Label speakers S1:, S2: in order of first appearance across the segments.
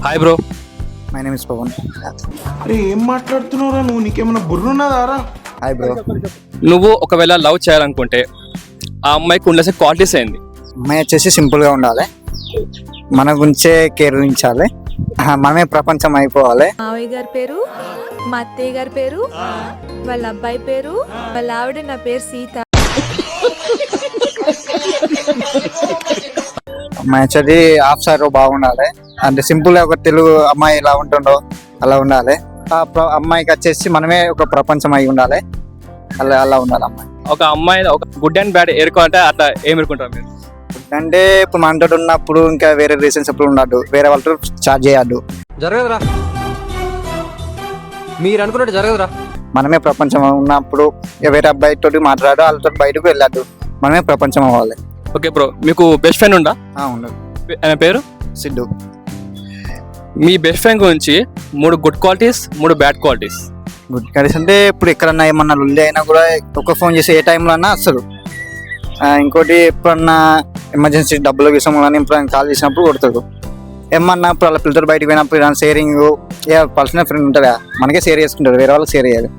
S1: Hi bro.
S2: My name is Pavan.
S3: అరే ఏం మాట్లాడుతున్నావురా నువ్వు? నీకేమైనా బుర్రున్నదారా?
S2: Hi bro.
S1: నువ్వు ఒకవేళ లవ్ చేయాలనుకుంటే ఆ అమ్మాయికి ఉండాల్సిన క్వాలిటీస్ ఏంది?
S2: అమ్మాయి వచ్చేసి సింపుల్గా ఉండాలి, మన గురించే కేర్ ఉంచాలి, మనమే ప్రపంచం అయిపోవాలి.
S4: మావయ్య గారి పేరు, మా అత్తయ్య గారి పేరు, వాళ్ళ అబ్బాయి పేరు, వాళ్ళ ఆవిడ నా పేరు సీత.
S2: అమ్మాయి వచ్చేది హాఫ్ సార్ బాగుండాలి, అంటే సింపుల్గా ఒక తెలుగు అమ్మాయి ఎలా ఉంటుండో అలా ఉండాలి. అమ్మాయికి వచ్చేసి మనమే ఒక ప్రపంచం అయి ఉండాలి, అలా అలా ఉండాలి అమ్మాయి.
S1: ఒక అమ్మాయి ఒక గుడ్ అండ్ బ్యాడ్ ఎరుకోవాలంటే అట్లా ఏం ఎరుకుంటారు మీరు?
S2: అంటే ఇప్పుడు మనతో ఉన్నప్పుడు ఇంకా వేరే రీజన్స్ ఎప్పుడు ఉండద్దు, వేరే వాళ్ళతో చార్జ్ చేయద్దు.
S5: జరగదురా, మీరు అనుకున్నట్టు జరగదురా.
S2: మనమే ప్రపంచం ఉన్నప్పుడు వేరే అబ్బాయితో మాట్లాడు, వాళ్ళతో బయటకు వెళ్ళద్దు, మనమే ప్రపంచం అవ్వాలి.
S1: ఓకే బ్రో, మీకు బెస్ట్ ఫ్రెండ్ ఉందా?
S2: ఉండదు.
S1: ఆయన పేరు
S2: సిద్ధు.
S1: మీ బెస్ట్ ఫ్రెండ్ గురించి 3 good qualities, 3 bad qualities.
S2: Good qualities అంటే ఇప్పుడు ఎక్కడన్నా ఏమన్నా లుల్లి అయినా కూడా ఒక ఫోన్ చేసి ఏ టైంలో అన్నా వస్తారు. ఇంకోటి ఎప్పుడన్నా ఎమర్జెన్సీ డబ్బుల విషయంలో ఎప్పుడైనా కాల్ చేసినప్పుడు కొడతాడు. ఏమన్నా ఇప్పుడు వాళ్ళ పిల్లలు బయటకు పోయినప్పుడు ఏదైనా షేరింగ్ పర్సనల్ ఫ్రెండ్ ఉంటారా, మనకే షేర్ చేసుకుంటారు, వేరే వాళ్ళకి షేర్ చేయాలి.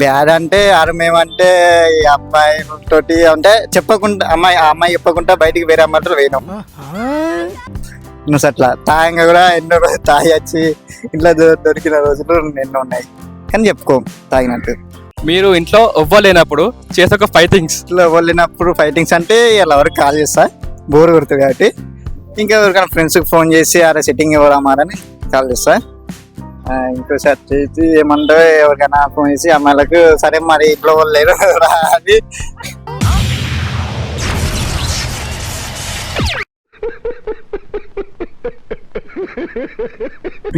S2: బ్యాడ్ అంటే ఆరమేమంటే ఈ అమ్మాయి తోటి అంటే చెప్పకుండా ఆ అమ్మాయి చెప్పకుండా బయటికి వేరే అమ్మాయితో వేయడం. నువ్వు అట్లా తాయంగా కూడా ఎన్నో రోజులు తాగి వచ్చి ఇంట్లో దొరికిన రోజులు ఎన్నో ఉన్నాయి, కానీ చెప్పుకో తాగినట్టు.
S1: మీరు ఇంట్లో ఇవ్వలేనప్పుడు చేసే ఒక 5 థింగ్స్.
S2: ఇంట్లో వెళ్ళినప్పుడు ఫైటింగ్స్ అంటే ఇలా ఎవరికి కాల్ చేస్తా, బోర్ కొడుతుంది కాబట్టి. ఇంకా ఎవరికైనా ఫ్రెండ్స్కి ఫోన్ చేసి అరే సెట్టింగ్ ఇవ్వరామారని కాల్ చేస్తా. ఇంకోసారి చేసి ఏమంటే ఎవరికైనా ఫోన్ చేసి అమ్మాయిలకు సరే మరి ఇంట్లో వాళ్ళు లేరు రా అని.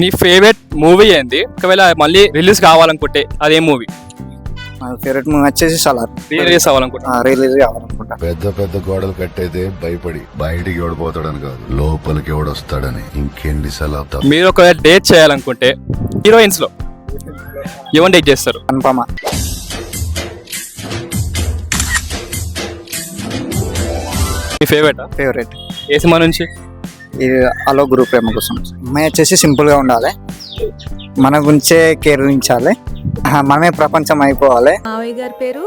S1: నీ ఫేవరెట్ మూవీ ఏంది? ఒకవేళ మళ్ళీ రిలీజ్ కావాలనుకుంటే అదే మూవీ?
S2: నా ఫేవరెట్ మూవీ వచ్చేసి సలార్.
S1: రిలీజ్ అవ్వాలనుకుంటా.
S2: రిలీజ్ కావాలనుకుంటా.
S6: పెద్ద పెద్ద గోడలు కట్టయితే భయపడి బయటికి ఎవడిపోతాడని కాదు, లోపలికి ఎవడొస్తాడని. ఇంకెన్నిసార్లు అవుతా.
S1: మీరు ఒకవేళ డేట్ చేయాలనుకుంటే హీరోయిన్స్ లో ఎవరు డేట్ చేస్తారు?
S2: అనుపమ.
S1: మీ ఫేవరెట్?
S2: ఫేవరెట్.
S1: ఏ సినిమా నుంచి?
S2: ఇది అలో గురు ప్రేమ కోసం. అమ్మాయి వచ్చేసి సింపుల్గా ఉండాలి, మన గురించే కేర్ ఉంచాలి, మనమే ప్రపంచం అయిపోవాలి.
S4: మావయ్య గారి పేరు,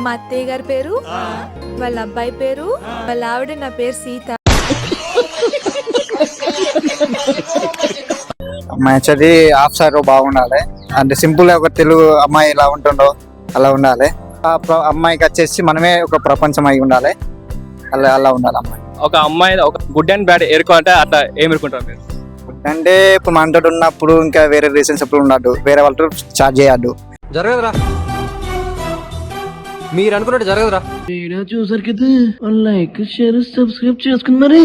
S4: మా అత్తయ్య గారి పేరు, వాళ్ళ అబ్బాయి పేరు, వాళ్ళ ఆవిడ నా పేరు సీత.
S2: అమ్మాయి వచ్చేది హాఫ్ సార్ బాగుండాలి, అంటే సింపుల్గా ఒక తెలుగు అమ్మాయి ఎలా ఉంటుండో అలా ఉండాలి. అమ్మాయికి వచ్చేసి మనమే ఒక ప్రపంచం అయి ఉండాలి, అలా అలా ఉండాలి అమ్మాయి.
S1: ఒక అమ్మాయి ఒక గుడ్ అండ్ బ్యాడ్ ఎరుకోవాలంటే అట్లా ఏం ఎరుకుంటారు మీరు?
S2: అంటే ఇప్పుడు మనతో ఉన్నప్పుడు ఇంకా వేరే రీజన్స్ ఎప్పుడు ఉండద్దు, వేరే వాళ్ళతో చార్జ్ చేయద్దు.
S5: జరగదురా, మీరు అనుకున్నట్టు జరగదురా.
S7: చూసరికి లైక్ షేర్ సబ్స్క్రైబ్ చేసుకుని మరి